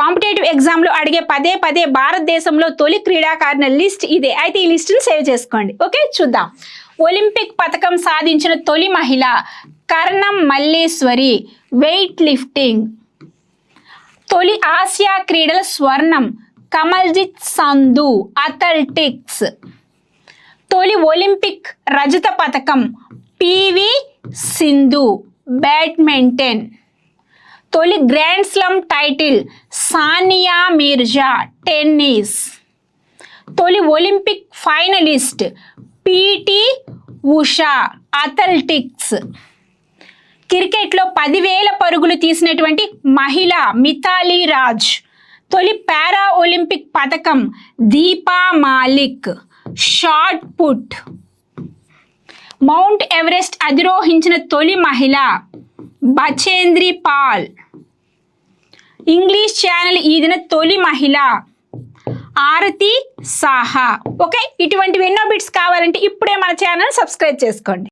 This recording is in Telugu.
కాంపిటేటివ్ ఎగ్జామ్లో అడిగే పదే పదే భారతదేశంలో తొలి క్రీడాకారుల లిస్ట్ ఇదే. అయితే ఈ లిస్టును సేవ్ చేసుకోండి. ఓకే, చూద్దాం. ఒలింపిక్ పథకం సాధించిన తొలి మహిళ కర్ణం మల్లేశ్వరి, వెయిట్ లిఫ్టింగ్. తొలి ఆసియా క్రీడల స్వర్ణం కమల్జిత్ సంధు, అథ్లెటిక్స్. తొలి ఒలింపిక్ రజత పథకం పివి సింధు, బ్యాడ్మింటన్. తొలి grand slam title Sania Mirza, tennis. తొలి Olympic finalist P T Usha, athletics. క్రికెట్లో 10,000 పరుగులు తీసినటువంటి మహిళ మిథాలీ రాజ్. తొలి పారా ఒలింపిక్ పథకం Deepa Malik, shot put. Mount Everest అధిరోహించిన తొలి మహిళ బచేంద్రి పాల్. ఇంగ్లీష్ ఛానల్ ఈదిన తొలి మహిళ ఆరతి సాహా. ఓకే, ఇటువంటివి ఎన్నో బిట్స్ కావాలంటే ఇప్పుడే మన ఛానల్ సబ్స్క్రైబ్ చేసుకోండి.